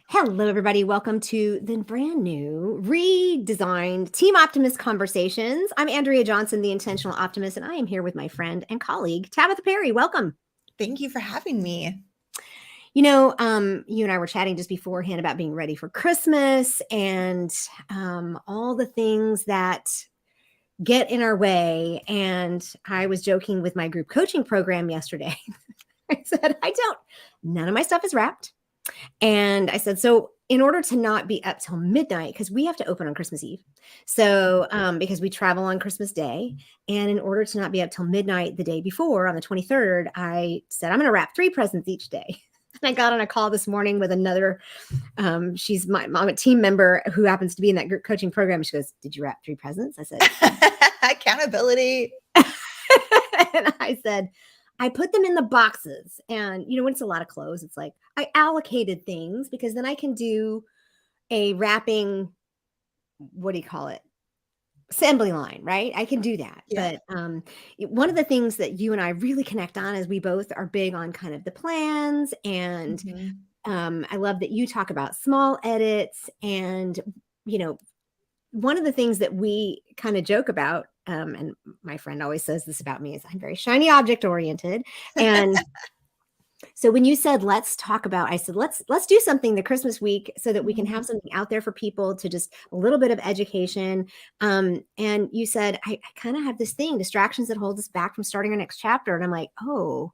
Hello, everybody. Welcome to the brand new, redesigned Team Optimist Conversations. I'm Andrea Johnson, the Intentional Optimist, and I am here with my friend and colleague, Tabatha Perry. Welcome. Thank you for having me. You and I were chatting just beforehand about being ready for Christmas and all the things that get in our way. And I was joking with my group coaching program yesterday. I said, none of my stuff is wrapped. And I said, so in order to not be up till midnight, because we have to open on Christmas Eve. So, because we travel on Christmas Day. And in order to not be up till midnight the day before on the 23rd, I said, I'm going to wrap 3 presents each day. And I got on a call this morning with another, she's my mom, a team member who happens to be in that group coaching program. She goes, did you wrap 3 presents? I said, Accountability. and I said, I put them in the boxes. And, when it's a lot of clothes, it's like I allocated things because then I can do a wrapping, what do you call it? Assembly line, right? I can do that. Yeah. But one of the things that you and I really connect on is we both are big on kind of the plans. And I love that you talk about small edits. And, one of the things that we kind of joke about, and my friend always says this about me, is I'm very shiny object oriented. And so when you said, let's talk about, I said, let's do something the Christmas week so that we can have something out there for people to just a little bit of education. And you said, I kind of have this thing, distractions that hold us back from starting our next chapter. And I'm like, oh,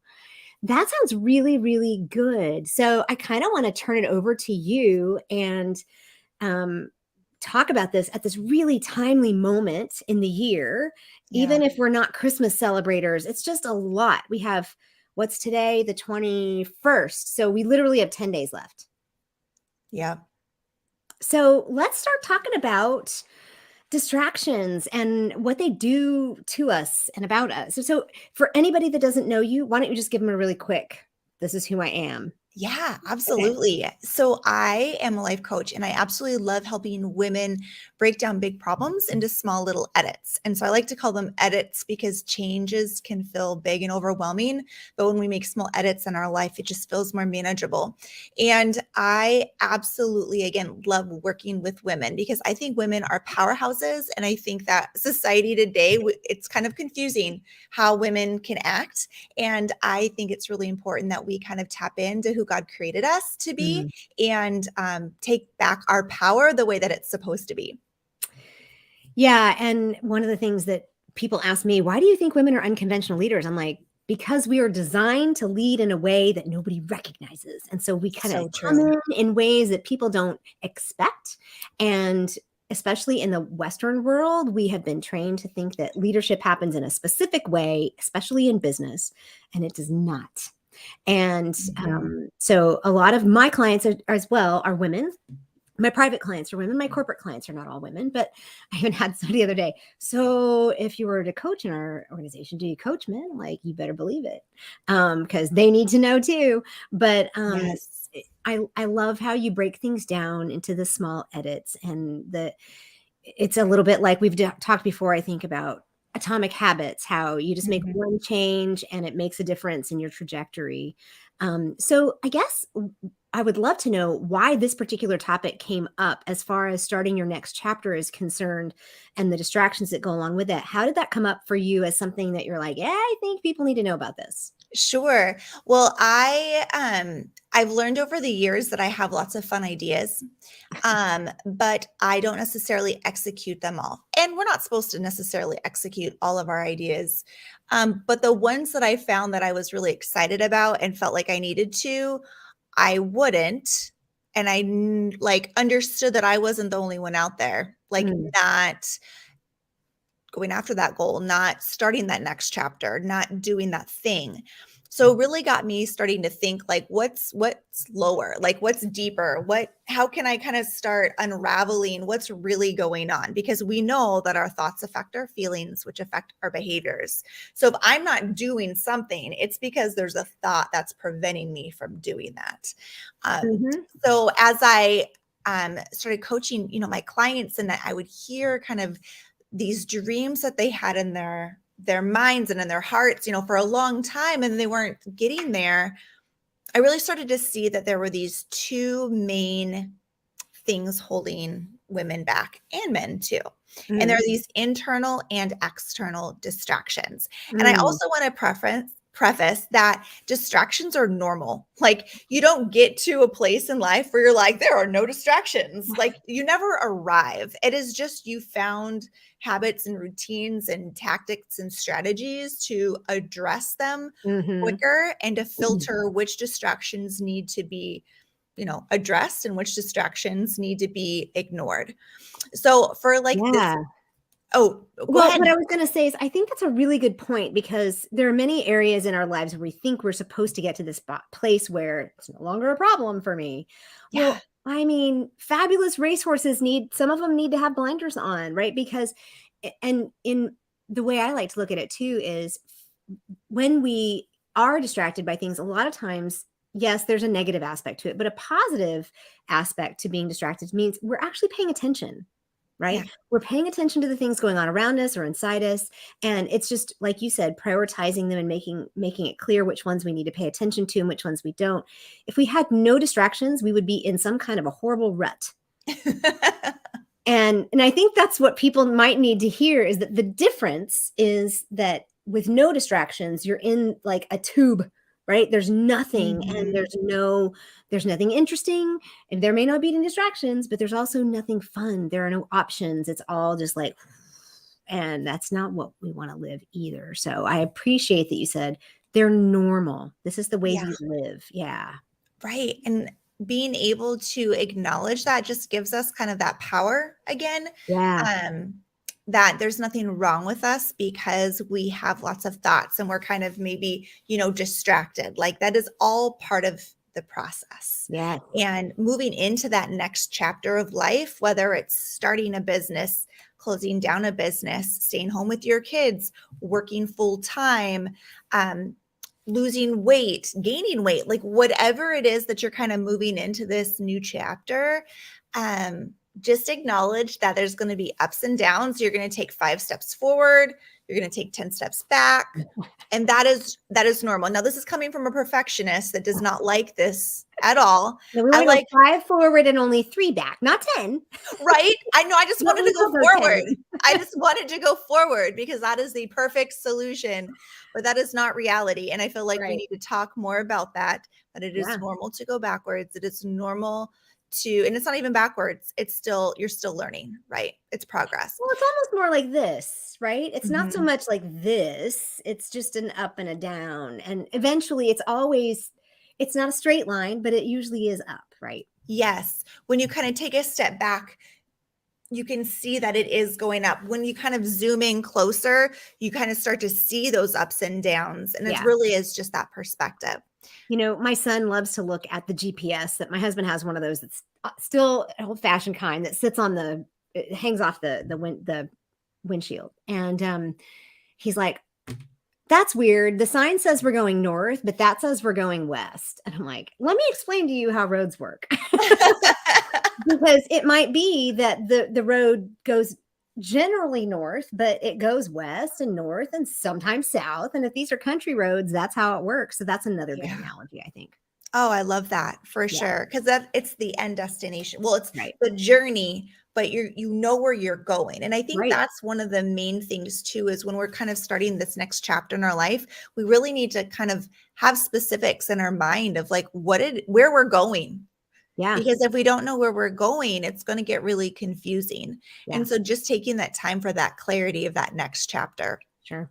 that sounds really, really good. So I kind of want to turn it over to you and talk about this at this really timely moment in the year. Even if we're not Christmas celebrators, it's just a lot. We have, what's today, the 21st. So we literally have 10 days left. Yeah. So let's start talking about distractions and what they do to us and about us. So for anybody that doesn't know you, why don't you just give them a really quick, this is who I am. Yeah, Okay. absolutely. So I am a life coach and I absolutely love helping women break down big problems into small little edits. And so I like to call them edits because changes can feel big and overwhelming. But when we make small edits in our life, it just feels more manageable. And I absolutely, again, love working with women because I think women are powerhouses. And I think that society today, it's kind of confusing how women can act. And I think it's really important that we kind of tap into who God created us to be and take back our power the way that it's supposed to be. Yeah. And one of the things that people ask me, why do you think women are unconventional leaders? I'm like, because we are designed to lead in a way that nobody recognizes. And so we kind of come in ways that people don't expect. And especially in the Western world, we have been trained to think that leadership happens in a specific way, especially in business, and it does not. And so a lot of my clients as well are women. My private clients are women. My corporate clients are not all women, but I even had somebody the other day. So if you were to coach in our organization, do you coach men? Like, you better believe it. Because they need to know too. But I love how you break things down into the small edits, and it's a little bit like we've talked before, I think, about atomic habits, how you just make one change and it makes a difference in your trajectory. So I guess I would love to know why this particular topic came up as far as starting your next chapter is concerned and the distractions that go along with it. How did that come up for you as something that you're like, yeah, I think people need to know about this? Sure. Well, I've learned over the years that I have lots of fun ideas, but I don't necessarily execute them all. And we're not supposed to necessarily execute all of our ideas. But the ones that I found that I was really excited about and felt like I needed to, I wouldn't. And I understood that I wasn't the only one out there, not going after that goal, not starting that next chapter, not doing that thing. So it really got me starting to think like, what's lower, like what's deeper, how can I kind of start unraveling what's really going on? Because we know that our thoughts affect our feelings, which affect our behaviors. So if I'm not doing something, it's because there's a thought that's preventing me from doing that. So as I started coaching, my clients, and I would hear kind of these dreams that they had in their minds and in their hearts, for a long time, and they weren't getting there. I really started to see that there were these two main things holding women back, and men too. And there are these internal and external distractions. And I also want to preface that distractions are normal. Like, you don't get to a place in life where you're like, there are no distractions. Like, you never arrive. It is just, you found habits and routines and tactics and strategies to address them quicker and to filter which distractions need to be, addressed and which distractions need to be ignored. So for like this, go ahead. What I was going to say is I think that's a really good point, because there are many areas in our lives where we think we're supposed to get to this place where it's no longer a problem for me. Yeah. Well, I mean, fabulous racehorses some of them need to have blinders on, right? Because, and in the way I like to look at it too, is when we are distracted by things, a lot of times, yes, there's a negative aspect to it, but a positive aspect to being distracted means we're actually paying attention. Right? Yeah. We're paying attention to the things going on around us or inside us. And it's just, like you said, prioritizing them and making it clear which ones we need to pay attention to and which ones we don't. If we had no distractions, we would be in some kind of a horrible rut. And I think that's what people might need to hear, is that the difference is that with no distractions, you're in like a tube, right? There's nothing, and there's nothing interesting, and there may not be any distractions, but there's also nothing fun. There are no options. It's all just like, and that's not what we want to live either. So I appreciate that you said they're normal. This is the way you live. Yeah. Right. And being able to acknowledge that just gives us kind of that power again. Yeah. That there's nothing wrong with us because we have lots of thoughts and we're kind of maybe, distracted. Like, that is all part of the process. Yeah. And moving into that next chapter of life, whether it's starting a business, closing down a business, staying home with your kids, working full time, losing weight, gaining weight, like whatever it is that you're kind of moving into this new chapter, just acknowledge that there's going to be ups and downs. You're going to take 5 steps forward. You're going to take 10 steps back. And that is normal. Now, this is coming from a perfectionist that does not like this at all. No, we want to go 5 forward and only 3 back, not 10. Right? I know. I just wanted to go forward. I just wanted to go forward because that is the perfect solution, but that is not reality. And I feel like we need to talk more about that it is normal to go backwards. It is normal and it's not even backwards. You're still learning, right? It's progress. Well, it's almost more like this, right? It's not so much like this. It's just an up and a down. And eventually it's not a straight line, but it usually is up, right? Yes. When you kind of take a step back, you can see that it is going up. When you kind of zoom in closer, you kind of start to see those ups and downs. And it really is just that perspective. My son loves to look at the GPS. That my husband has one of those that's still an old-fashioned kind that sits on it hangs off the windshield. And he's like, that's weird. The sign says we're going north, but that says we're going west. And I'm like, let me explain to you how roads work. Because it might be that the road goes generally north, but it goes west and north and sometimes south. And if these are country roads, that's how it works. So that's another good analogy, I think. Oh, I love that for sure. Because it's the end destination. Well, it's the journey, but you know where you're going. And I think that's one of the main things too, is when we're kind of starting this next chapter in our life, we really need to kind of have specifics in our mind of like where we're going. Yeah. Because if we don't know where we're going, it's going to get really confusing. Yeah. And so just taking that time for that clarity of that next chapter. Sure.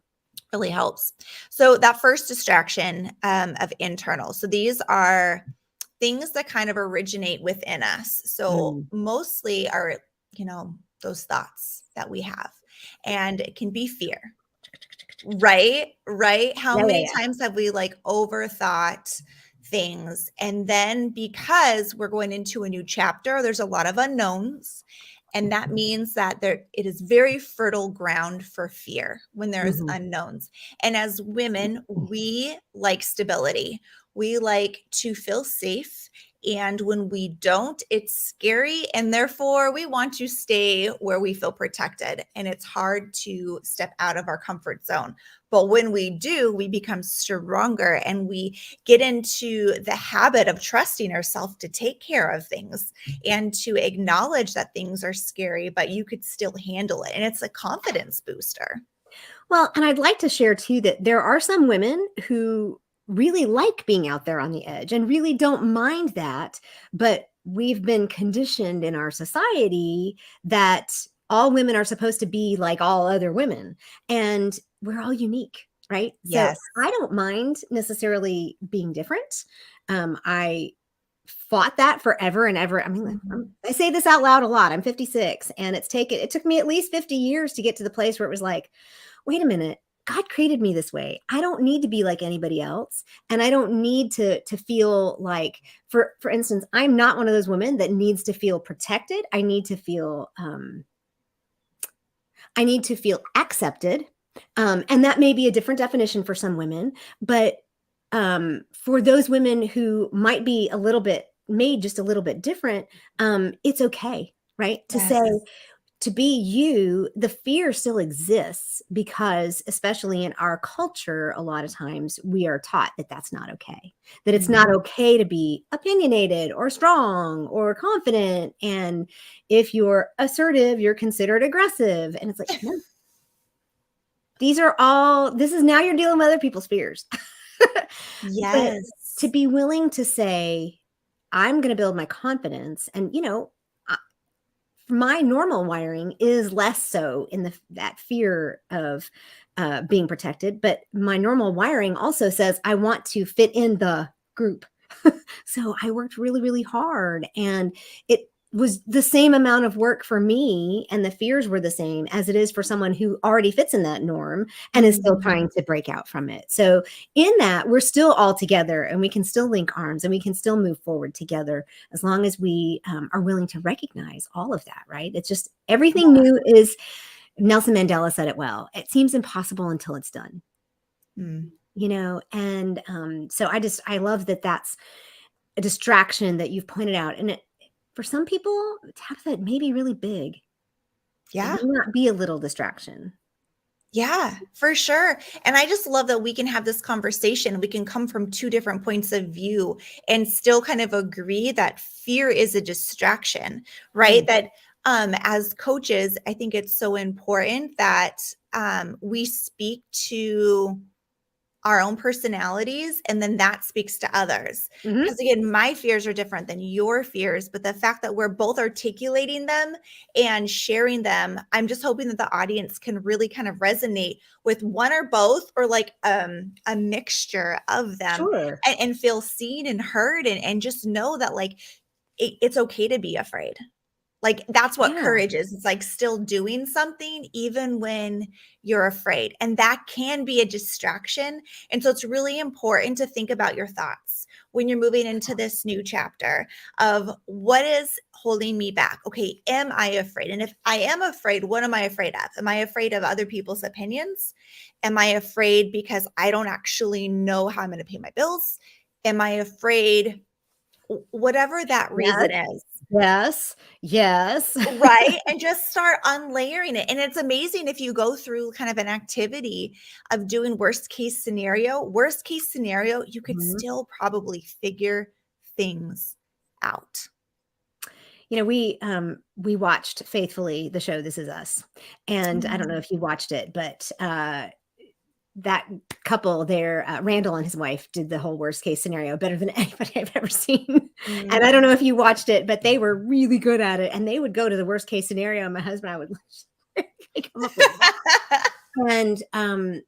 Really helps. So that first distraction of internal. So these are things that kind of originate within us. So mostly are, those thoughts that we have. And it can be fear. Right? How many times have we like overthought things? And then because we're going into a new chapter, there's a lot of unknowns. And that means that it is very fertile ground for fear when there's unknowns. And as women, we like stability. We like to feel safe And when we don't, it's scary. And therefore, we want to stay where we feel protected. And it's hard to step out of our comfort zone. But when we do, we become stronger and we get into the habit of trusting ourselves to take care of things and to acknowledge that things are scary, but you could still handle it. And it's a confidence booster. Well, and I'd like to share too that there are some women who really like being out there on the edge and really don't mind that. But we've been conditioned in our society that all women are supposed to be like all other women, and we're all unique, right? So Yes. I don't mind necessarily being different. I fought that forever and ever. I mean, I say this out loud a lot. I'm 56, and it took me at least 50 years to get to the place where it was like, wait a minute, God created me this way. I don't need to be like anybody else. And I don't need to feel like, for instance, I'm not one of those women that needs to feel protected. I need to feel accepted. And that may be a different definition for some women, but for those women who might be made just a little bit different, it's okay, right? To Yes. say, to be you, the fear still exists because, especially in our culture, a lot of times we are taught that that's not okay, that it's not okay to be opinionated or strong or confident. And if you're assertive, you're considered aggressive. And it's like, no, this is now you're dealing with other people's fears. But Yes. to be willing to say, I'm going to build my confidence. And, my normal wiring is less so in that fear of being protected, but my normal wiring also says I want to fit in the group. So I worked really, really hard, and it was the same amount of work for me, and the fears were the same as it is for someone who already fits in that norm and is still trying to break out from it. So in that, we're still all together, and we can still link arms, and we can still move forward together as long as we are willing to recognize all of that, right? It's just everything new is, Nelson Mandela said it well, it seems impossible until it's done. And so I love that that's a distraction that you've pointed out. And for some people, Tabitha, it may be really big. Yeah. It may not be a little distraction. Yeah, for sure. And I just love that we can have this conversation. We can come from two different points of view and still kind of agree that fear is a distraction, right? That as coaches, I think it's so important that we speak to our own personalities, and then that speaks to others. Because again, my fears are different than your fears, but the fact that we're both articulating them and sharing them, I'm just hoping that the audience can really kind of resonate with one or both, or like a mixture of them. Sure. And feel seen and heard, and just know that like it's okay to be afraid. Like that's what courage is. It's like still doing something even when you're afraid. And that can be a distraction. And so it's really important to think about your thoughts when you're moving into this new chapter of what is holding me back. Okay, am I afraid? And if I am afraid, what am I afraid of? Am I afraid of other people's opinions? Am I afraid because I don't actually know how I'm going to pay my bills? Am I afraid? Whatever that reason is. Yes. Right. And just start unlayering it. And it's amazing if you go through kind of an activity of doing worst case scenario, you could still probably figure things out. We watched faithfully the show This Is Us. And I don't know if you watched it, but that couple there, Randall and his wife, did the whole worst case scenario better than anybody I've ever seen. And I don't know if you watched it, but they were really good at it. And they would go to the worst case scenario. And my husband and I would come up with that. And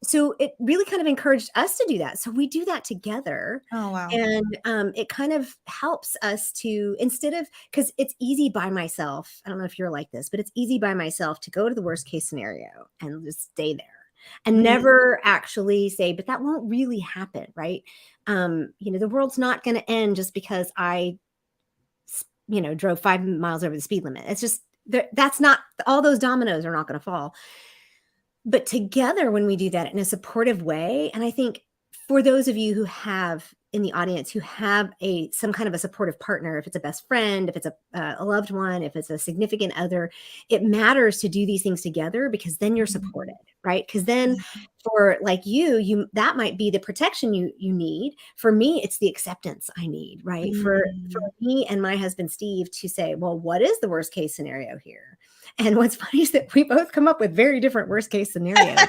so it really kind of encouraged us to do that. So we do that together. Oh, wow. And it kind of helps us to, because it's easy by myself. I don't know if you're like this, but it's easy by myself to go to the worst case scenario and just stay there. And never actually say, but that won't really happen, right? The world's not going to end just because I, drove 5 miles over the speed limit. It's just, that's not, all those dominoes are not going to fall. But together, when we do that in a supportive way, and I think for those of you who have in the audience who have some kind of a supportive partner, if it's a best friend, if it's a loved one, if it's a significant other, it matters to do these things together, because then you're supported, right? Because then for like you that might be the protection you need. For me, it's the acceptance I need, right? For me and my husband Steve to say, well, what is the worst case scenario here? And what's funny is that we both come up with very different worst case scenarios.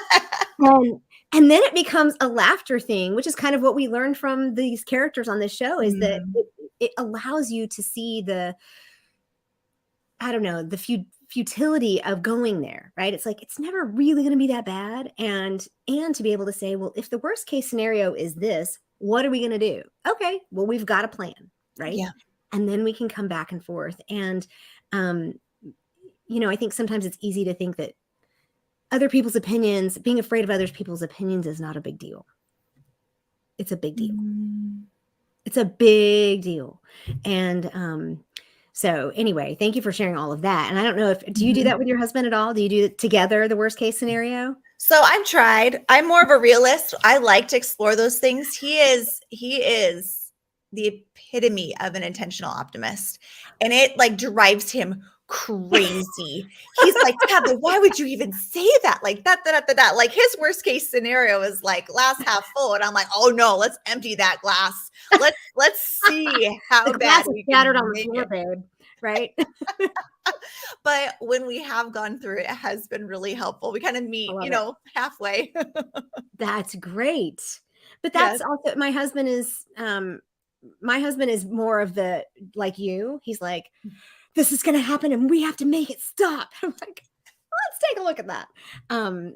And then it becomes a laughter thing, which is kind of what we learned from these characters on this show, is that it allows you to see the futility of going there, right? It's like, it's never really going to be that bad. And to be able to say, well, if the worst case scenario is this, what are we going to do? Okay, well, we've got a plan, right? Yeah. And then we can come back and forth. And, I think sometimes it's easy to think that other people's opinions, being afraid of other people's opinions is not a big deal. It's a big deal. It's a big deal. And so anyway, thank you for sharing all of that. And I don't know do you do that with your husband at all? Do you do it together, the worst case scenario? So I've tried. I'm more of a realist. I like to explore those things. He is the epitome of an intentional optimist. And it like drives him crazy. He's like, Tabitha, why would you even say that? Like that. Like his worst case scenario is like glass half full. And I'm like, oh no, let's empty that glass. Let's see how the glass bad is scattered on the floor, babe. Right. But when we have gone through it, it has been really helpful. We kind of meet, halfway. That's great. But that's also, my husband is more of the, like you, he's like, this is going to happen and we have to make it stop. I'm like, let's take a look at that.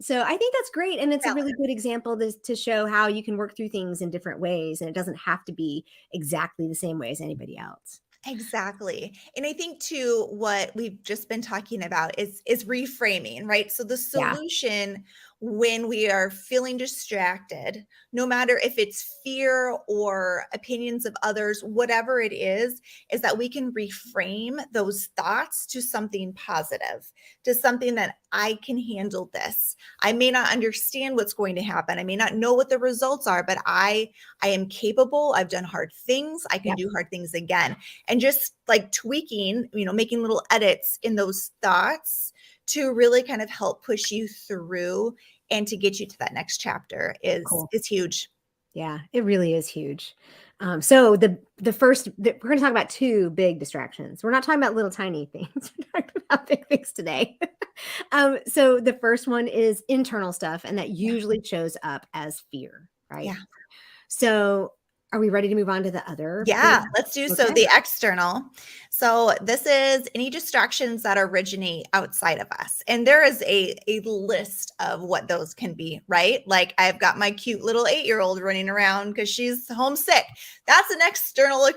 So I think that's great. And it's a really good example to show how you can work through things in different ways. And it doesn't have to be exactly the same way as anybody else. Exactly. And I think too, what we've just been talking about is reframing, right? So the solution when we are feeling distracted, no matter if it's fear or opinions of others, whatever it is that we can reframe those thoughts to something positive, to something that I can handle this. I may not understand what's going to happen. I may not know what the results are, but I am capable. I've done hard things. I can do hard things again. And just like tweaking, making little edits in those thoughts to really kind of help push you through and to get you to that next chapter is huge. Yeah, it really is huge. So the first, we're going to talk about two big distractions. We're not talking about little tiny things. We're talking about big things today. So the first one is internal stuff, and that usually shows up as fear, right? Yeah. So are we ready to move on to the other? Yeah, let's do so. The external. So this is any distractions that originate outside of us. And there is a list of what those can be, right? Like I've got my cute little 8-year-old running around because she's homesick. That's an external,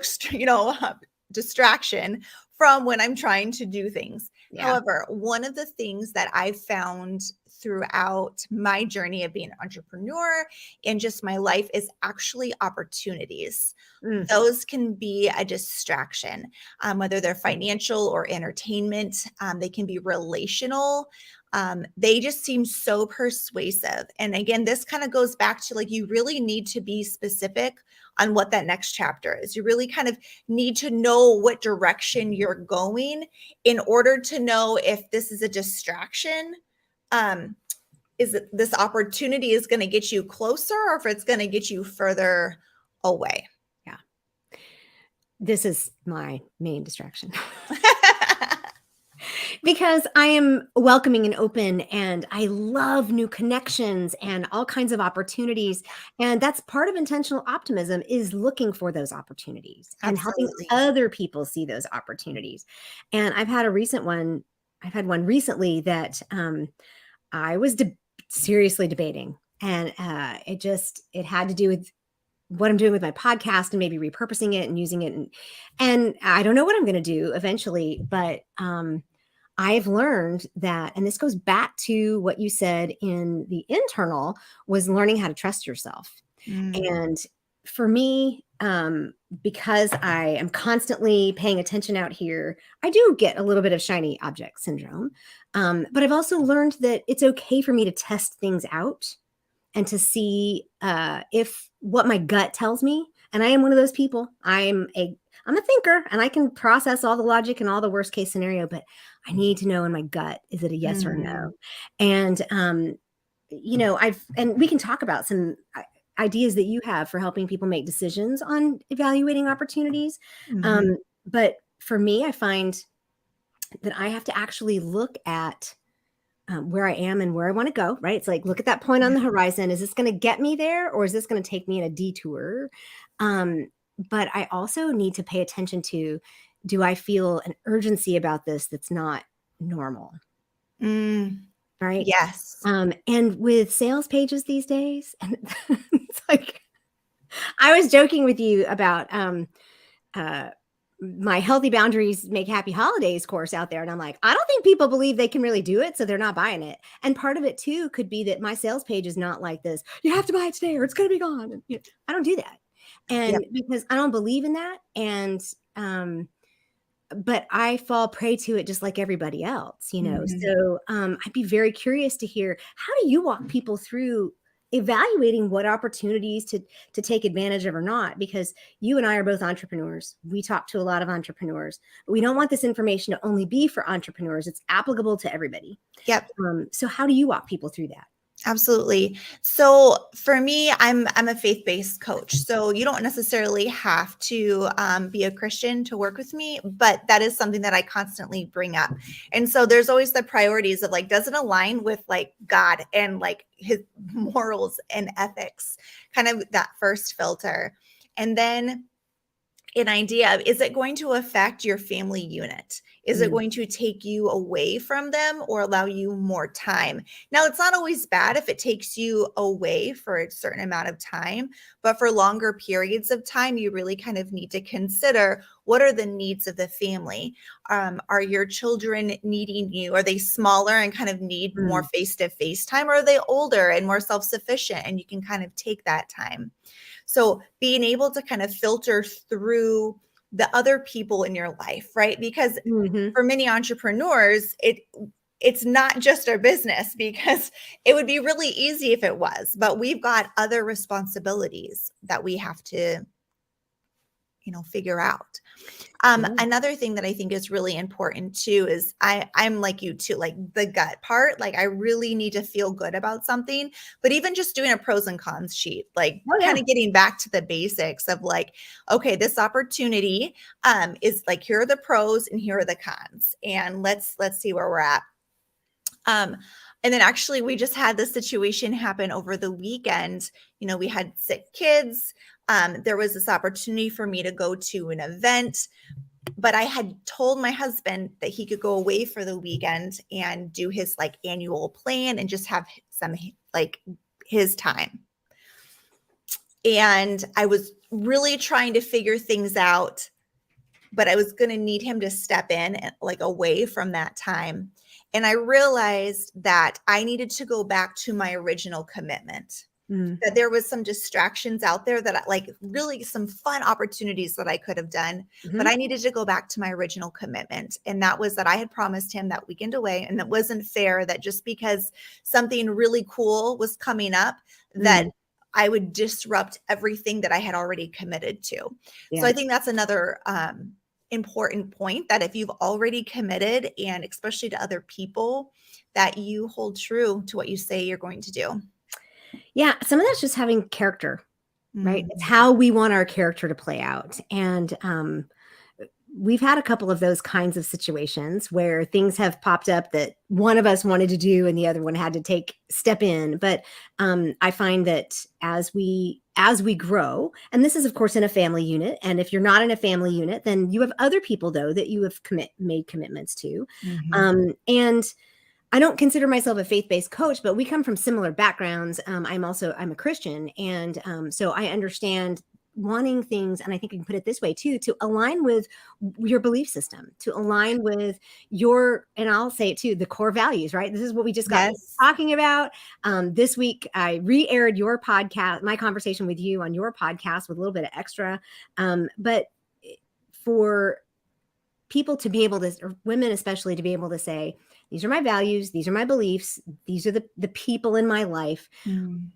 distraction from when I'm trying to do things. Yeah. However, one of the things that I've found throughout my journey of being an entrepreneur and just my life is actually opportunities. Those can be a distraction, whether they're financial or entertainment. They can be relational. They just seem so persuasive. And again, this kind of goes back to like, you really need to be specific on what that next chapter is. You really kind of need to know what direction you're going in order to know if this is a distraction. Is it this opportunity is going to get you closer or if it's going to get you further away? Yeah. This is my main distraction. Because I am welcoming and open, and I love new connections and all kinds of opportunities. And that's part of intentional optimism, is looking for those opportunities and helping other people see those opportunities. And I've had one recently that I was seriously debating, and it had to do with what I'm doing with my podcast and maybe repurposing it and using it. And I don't know what I'm going to do eventually, but I've learned that, and this goes back to what you said in the internal, was learning how to trust yourself. And for me, because I am constantly paying attention out here, I do get a little bit of shiny object syndrome. But I've also learned that it's okay for me to test things out and to see if what my gut tells me. And I am one of those people. I'm a thinker, and I can process all the logic and all the worst case scenario, but I need to know in my gut, is it a yes or no? And and we can talk about some ideas that you have for helping people make decisions on evaluating opportunities. But for me, I find that I have to actually look at where I am and where I want to go, right? It's like, look at that point on the horizon. Is this going to get me there, or is this going to take me in a detour? But I also need to pay attention to, do I feel an urgency about this that's not normal? Right? Yes. And with sales pages these days, and it's like, I was joking with you about my Healthy Boundaries Make Happy Holidays course out there. And I'm like, I don't think people believe they can really do it, so they're not buying it. And part of it too could be that my sales page is not like this, you have to buy it today or it's going to be gone. And, I don't do that. And because I don't believe in that. And, but I fall prey to it just like everybody else, So I'd be very curious to hear, how do you walk people through evaluating what opportunities to take advantage of or not? Because you and I are both entrepreneurs. We talk to a lot of entrepreneurs, but we don't want this information to only be for entrepreneurs. It's applicable to everybody. Yep. So how do you walk people through that? Absolutely. So for me, I'm a faith-based coach. So you don't necessarily have to be a Christian to work with me, but that is something that I constantly bring up. And so there's always the priorities of like, does it align with like God and like his morals and ethics? Kind of that first filter. And then an idea of, is it going to affect your family unit? Is it going to take you away from them or allow you more time? Now, it's not always bad if it takes you away for a certain amount of time, but for longer periods of time, you really kind of need to consider, what are the needs of the family? Are your children needing you? Are they smaller and kind of need more face-to-face time? Or are they older and more self-sufficient and you can kind of take that time? So being able to kind of filter through the other people in your life, right? Because for many entrepreneurs, it's not just our business, because it would be really easy if it was, but we've got other responsibilities that we have to, figure out. Another thing that I think is really important too is I'm like you too, like the gut part, like I really need to feel good about something, but even just doing a pros and cons sheet, like kind of getting back to the basics of like, okay, this opportunity is like, here are the pros and here are the cons, and let's see where we're at. And then actually we just had this situation happen over the weekend. We had sick kids. There was this opportunity for me to go to an event, but I had told my husband that he could go away for the weekend and do his like annual plan and just have some like his time. And I was really trying to figure things out, but I was going to need him to step in and like away from that time. And I realized that I needed to go back to my original commitment. That there was some distractions out there that like really some fun opportunities that I could have done, but I needed to go back to my original commitment. And that was that I had promised him that weekend away. And it wasn't fair that just because something really cool was coming up, that I would disrupt everything that I had already committed to. So I think that's another important point, that if you've already committed, and especially to other people, that you hold true to what you say you're going to do. Yeah, some of that's just having character, right? It's how we want our character to play out. And we've had a couple of those kinds of situations where things have popped up that one of us wanted to do and the other one had to step in. But I find that as we grow, and this is of course in a family unit, and if you're not in a family unit, then you have other people though that you have made commitments to. And I don't consider myself a faith-based coach, but we come from similar backgrounds. I'm a Christian. And so I understand wanting things, and I think I can put it this way too, to align with your belief system, to align with and I'll say it too, the core values, right? This is what we just got talking about. This week, I re-aired your podcast, my conversation with you on your podcast with a little bit of extra. But for people to be able to, or women especially, to be able to say, these are my values, these are my beliefs, these are the people in my life.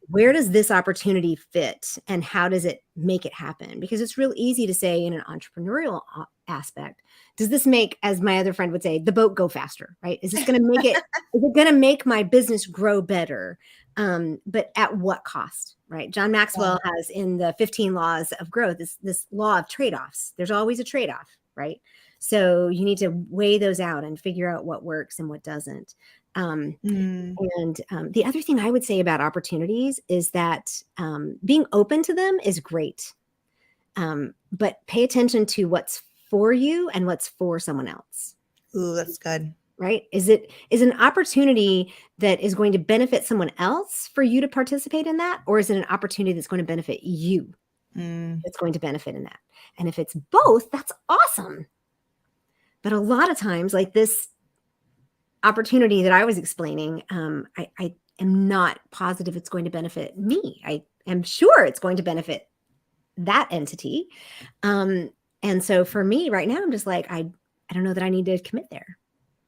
Where does this opportunity fit and how does it make it happen? Because it's real easy to say in an entrepreneurial aspect, does this make, as my other friend would say, the boat go faster, right? Is this going to make it, is it going to make my business grow better? But at what cost, right? John Maxwell has in the 15 laws of growth, this law of trade-offs. There's always a trade-off, right? So you need to weigh those out and figure out what works and what doesn't. And the other thing I would say about opportunities is that being open to them is great. But pay attention to what's for you and what's for someone else. Ooh, that's good. Right? Is an opportunity that is going to benefit someone else for you to participate in that? Or is it an opportunity that's going to benefit you? That's going to benefit in that? And if it's both, that's awesome. But a lot of times, like this opportunity that I was explaining, I am not positive it's going to benefit me. I am sure it's going to benefit that entity. And so for me right now, I'm just like, I don't know that I need to commit there,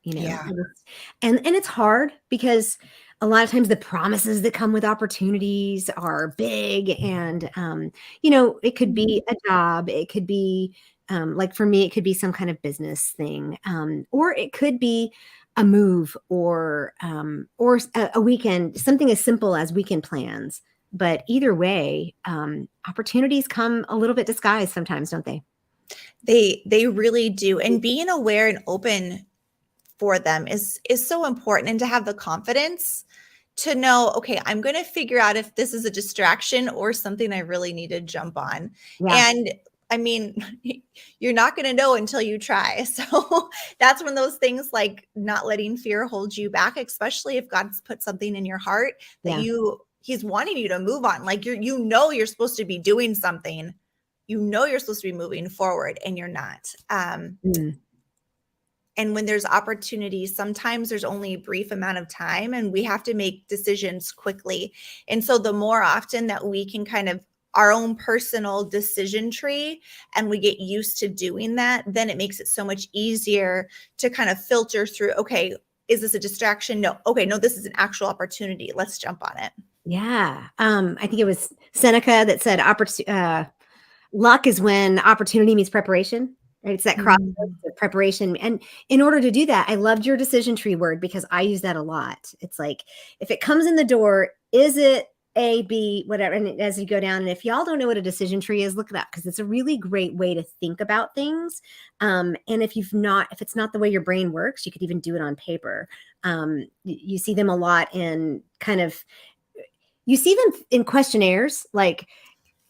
you know? Yeah. And it's hard because a lot of times the promises that come with opportunities are big and, you know, it could be a job, it could be, like for me, it could be some kind of business thing, or it could be a move or a weekend, something as simple as weekend plans. But either way, opportunities come a little bit disguised sometimes, don't they? They really do. And being aware and open for them is so important, and to have the confidence to know, okay, I'm going to figure out if this is a distraction or something I really need to jump on. Yeah. And I mean, you're not going to know until you try. So that's when those things like not letting fear hold you back, especially if God's put something in your heart that Yeah. he's wanting you to move on. Like you're supposed to be doing something. You know you're supposed to be moving forward and you're not. And when there's opportunities, sometimes there's only a brief amount of time and we have to make decisions quickly. And so the more often that we can kind of our own personal decision tree and we get used to doing that, then it makes it so much easier to kind of filter through, okay, is this a distraction? No. Okay, no, this is an actual opportunity. Let's jump on it. Yeah. I think it was Seneca that said luck is when opportunity meets preparation. Right? It's that cross of preparation. And in order to do that, I loved your decision tree word because I use that a lot. It's like, if it comes in the door, is it A, B, whatever? And as you go down, and if y'all don't know what a decision tree is, look it up because it's a really great way to think about things. And if it's not the way your brain works, you could even do it on paper. You see them a lot in you see them in questionnaires, like,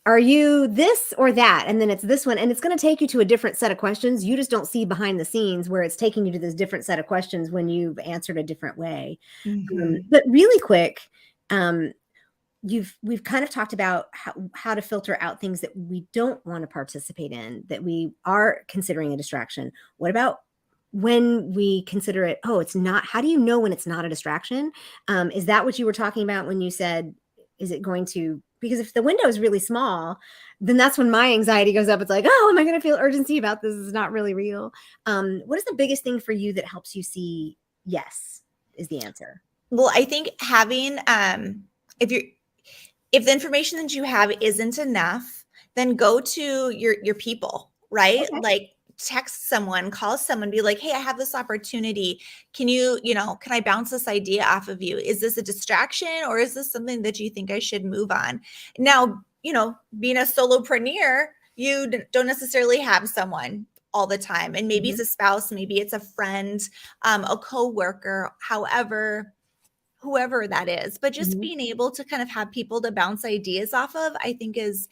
are you this or that? And then it's this one, and it's going to take you to a different set of questions. You just don't see behind the scenes where it's taking you to this different set of questions when you've answered a different way. But really quick, we've kind of talked about how to filter out things that we don't want to participate in, that we are considering a distraction. What about when we consider it, oh, it's not, how do you know when it's not a distraction? Is that what you were talking about when you said, is it going to, because if the window is really small, then that's when my anxiety goes up. It's like, oh, am I going to feel urgency about this? It's not really real. What is the biggest thing for you that helps you see yes is the answer? Well, I think having, if the information that you have isn't enough, then go to your people, right? Okay. Like text someone, call someone, be like, hey, I have this opportunity. Can can I bounce this idea off of you? Is this a distraction or is this something that you think I should move on? Now, being a solopreneur, you don't necessarily have someone all the time. And maybe it's a spouse, maybe it's a friend, a coworker, whoever that is, but just being able to kind of have people to bounce ideas off of, I think is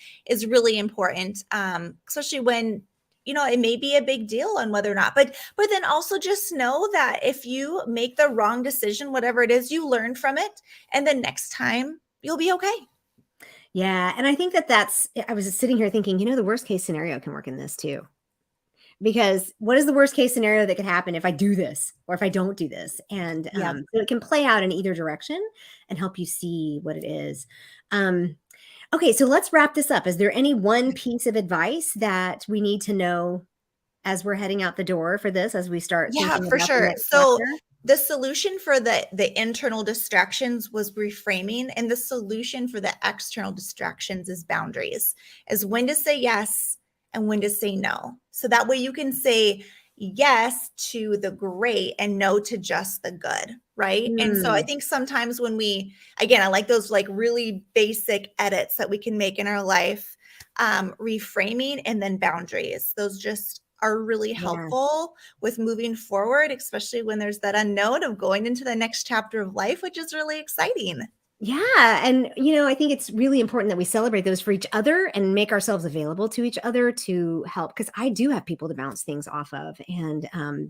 really important. Especially when, it may be a big deal on whether or not, but then also just know that if you make the wrong decision, whatever it is, you learn from it. And then next time you'll be okay. Yeah. And I think I was just sitting here thinking, the worst case scenario can work in this too. Because what is the worst case scenario that could happen if I do this or if I don't do this? And so it can play out in either direction and help you see what it is. Okay, so let's wrap this up. Is there any one piece of advice that we need to know as we're heading out the door for this, as we start Yeah, thinking for about the sure. next So chapter? the solution for the internal distractions was reframing, and the solution for the external distractions is boundaries, is when to say yes and when to say no. So that way you can say yes to the great and no to just the good, right? And so I Mm, think sometimes when we, again, I like those like really basic edits that we can make in our life, reframing and then boundaries. Those just are really yes. helpful with moving forward, especially when there's that unknown of going into the next chapter of life, which is really exciting. Yeah, and, I think it's really important that we celebrate those for each other and make ourselves available to each other to help. Because I do have people to bounce things off of, and,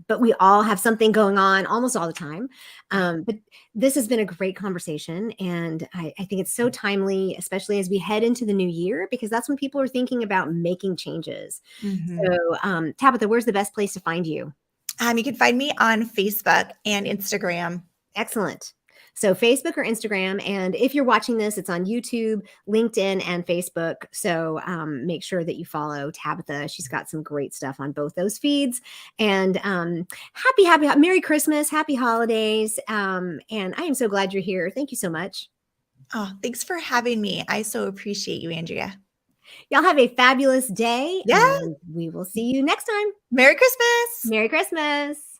but we all have something going on almost all the time. Right. But this has been a great conversation, and I think it's so timely, especially as we head into the new year, because that's when people are thinking about making changes. Mhm. So, Tabitha, where's the best place to find you? You can find me on Facebook and Instagram. Excellent. So Facebook or Instagram, and if you're watching this, it's on YouTube, LinkedIn, and Facebook. So make sure that you follow Tabitha. She's got some great stuff on both those feeds. And Merry Christmas, happy holidays. And I am so glad you're here. Thank you so much. Oh, thanks for having me. I so appreciate you, Andrea. Y'all have a fabulous day, Yeah. and we will see you next time. Merry Christmas. Merry Christmas.